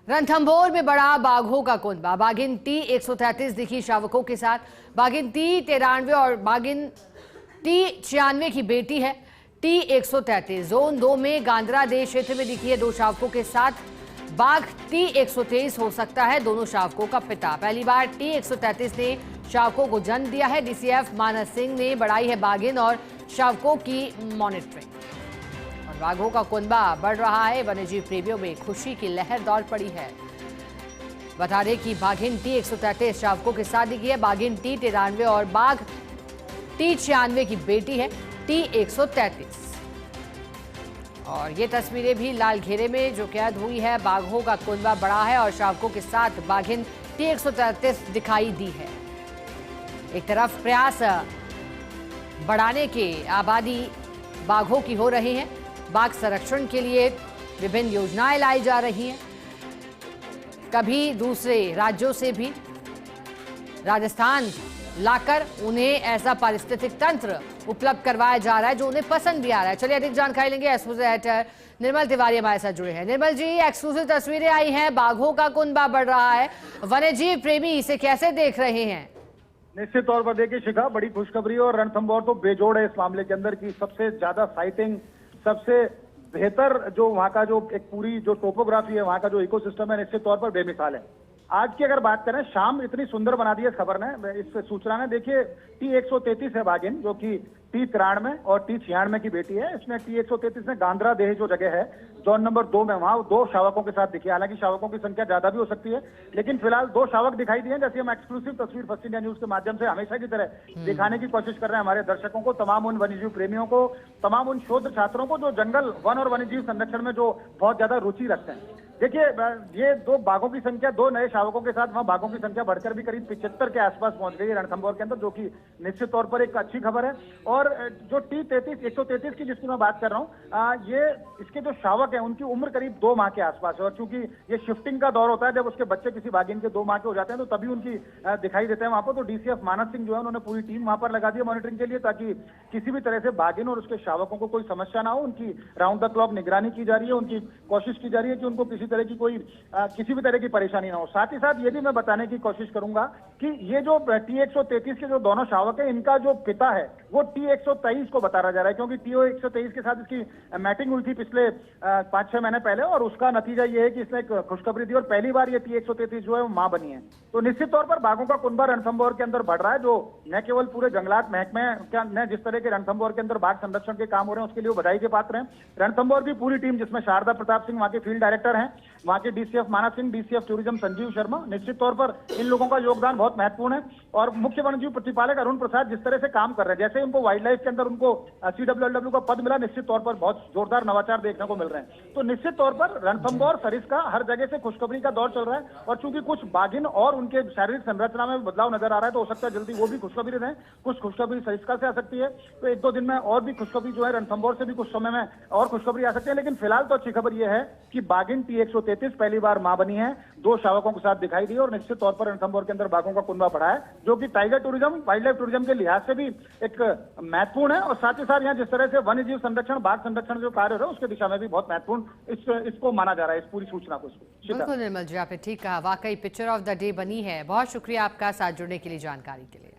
रणथंभौर में बड़ा बाघों का कुनबा। बाघिन T133 दिखी शावकों के साथ। बाघिन T93 और बाघिन T96 की बेटी है। T133 जोन 2 में गांधरादेह क्षेत्र में दिखी है 2 शावकों के साथ। बाघ T123 हो सकता है दोनों शावकों का पिता। पहली बार T133 ने शावकों को जन्म दिया है। DCF मानस सिंह ने बढ़ाई है बाघिन और शावकों की मॉनिटरिंग। और बाघों का कुनबा बढ़ रहा है। वन्यजीव प्रेमियों में खुशी की लहर दौड़ पड़ी है। बता दें कि बाघिन T133 शावकों के साथ दिखी है। बाघिन T93 और बाघ T96 की बेटी है T133। और ये तस्वीरें भी लाल घेरे में जो कैद हुई है। बाघों का कुनबा बढ़ा है और शावकों के साथ बाघिन T133 दिखाई दी है। एक तरफ प्रयास बढ़ाने के आबादी बाघों की हो रही हैं। बाघ संरक्षण के लिए विभिन्न योजनाएं लाई जा रही हैं। कभी दूसरे राज्यों से भी राजस्थान लाकर उन्हें ऐसा पारिस्थितिक तंत्र उपलब्ध करवाया जा रहा है जो उन्हें पसंद भी आ रहा है। चलिए अधिक जानकारी लेंगे। एसोसिएटर निर्मल तिवारी हमारे साथ जुड़े हैं। निर्मल जी, एक्सक्लूसिव तस्वीरें आई हैं, बाघों का कुनबा बढ़ रहा है, वन्यजीव प्रेमी इसे कैसे देख रहे हैं? निश्चित तौर पर देखिए शिखा, बड़ी खुशखबरी और रणथंभौर तो बेजोड़ है इस मामले के अंदर की सबसे ज्यादा साइटिंग, सबसे बेहतर जो वहां का जो एक पूरी जो टोपोग्राफी है, वहां का जो इकोसिस्टम है, निश्चित तौर पर बेमिसाल है। आज की अगर बात करें, शाम इतनी सुंदर बना दी है इस खबर ने, इस सूचना ने। देखिए T133 है बाघिन, जो कि T93 और T96 की बेटी है। इसमें T133 में गांधरादेह जो जगह है जोन नंबर 2 में, वहां 2 शावकों के साथ दिखी। हालांकि शावकों की संख्या ज्यादा भी हो सकती है, लेकिन फिलहाल 2 शावक दिखाई दिए। जैसे हम एक्सक्लूसिव तस्वीर फर्स्ट इंडिया न्यूज के माध्यम से हमेशा की तरह दिखाने की कोशिश कर रहे हैं हमारे दर्शकों को, तमाम उन वन्यजीव प्रेमियों को, तमाम उन शोध छात्रों को जो जंगल वन और वन्यजीव संरक्षण में जो बहुत ज्यादा रुचि रखते हैं। देखिए ये 2 बाघों की संख्या, 2 नए शावकों के साथ वहां बाघों की संख्या बढ़कर भी करीब 75 के आसपास पहुंच गई है रणथंभौर के अंदर, जो कि निश्चित तौर पर एक अच्छी खबर है। और जो T133 की जिसकी मैं बात कर रहा हूँ, ये इसके जो शावक हैं उनकी उम्र करीब 2 माह के आसपास है। और चूंकि ये शिफ्टिंग का दौर होता है, जब उसके बच्चे किसी बाघिन के 2 माह के हो जाते हैं तो तभी उनकी दिखाई देते हैं वहां पर। तो DCF मानस सिंह जो है, उन्होंने पूरी टीम वहां पर लगा दी है मॉनिटरिंग के लिए, ताकि किसी भी तरह से बाघिन और उसके शावकों को कोई समस्या ना हो। उनकी राउंड द क्लॉक निगरानी की जा रही है, उनकी कोशिश की जा रही है कि उनको किसी तरह की किसी भी तरह की परेशानी ना हो। साथ ही साथ ये भी मैं बताने की कोशिश करूंगा कि ये जो T133 के जो दोनों शावक है, इनका जो पिता है वो T123 को बताया जा रहा है, क्योंकि T123 के साथ इसकी मैटिंग हुई थी पिछले 5-6 महीने पहले, और उसका नतीजा ये है कि इसने एक खुशखबरी दी और पहली बार ये T133 जो है वो मां बनी है। तो निश्चित तौर पर बाघों का कुनबा रणथंभौर के अंदर बढ़ रहा है, जो न केवल पूरे जंगलात महकमे ने जिस तरह के रणथंभौर के अंदर बाघ संरक्षण के काम हो रहे हैं उसके लिए वो बधाई के पात्र हैं। रणथंभौर की पूरी टीम, जिसमें शारदा प्रताप सिंह वहां के फील्ड डायरेक्टर हैं, वहां के DCF मानस सिंह, DCF टूरिज्म संजीव शर्मा, निश्चित तौर पर इन लोगों का योगदान बहुत महत्वपूर्ण है। और मुख्य वन्यजीव प्रतिपालक अरुण प्रसाद जिस तरह से काम कर रहे हैं, जैसे उनको वाइल्ड लाइफ के अंदर उनको CWLW का पद मिला, निश्चित तौर पर बहुत जोरदार नवाचार देखने को मिल रहे हैं। तो निश्चित तौर पर रणथंभौर सरिस्का हर जगह से खुशखबरी का दौर चल रहा है। और चूंकि कुछ बाघिन और उनके शारीरिक संरचना में बदलाव नजर आ रहा है, तो हो सकता है जल्दी वो भी खुशखबरी रहे। कुछ खुशखबरी सरिस्का से आ सकती है, तो 1-2 दिन में और भी खुशखबरी जो है रणथंभौर से भी कुछ समय में और खुशखबरी आ सकती है। लेकिन फिलहाल तो अच्छी खबर यह है कि बाघिन T133 पहली बार मां बनी है, 2 शावकों के साथ दिखाई दी, और निश्चित तौर पर रणथंभौर के अंदर बाघों का कुनबा बढ़ा है, जो कि tiger tourism, wild life tourism के लिहाज से भी एक महत्वपूर्ण है। और साथ ही साथ यहाँ जिस तरह से वन्यजीव संरक्षण, बाघ संरक्षण जो कार्य हो रहा है, उसके दिशा में भी बहुत महत्वपूर्ण इसको माना जा रहा है, इस पूरी सूचना को। बिल्कुल निर्मल जी, आपने ठीक कहा, वाकई पिक्चर ऑफ द डे बनी है। बहुत शुक्रिया आपका साथ जुड़ने के लिए, जानकारी के लिए।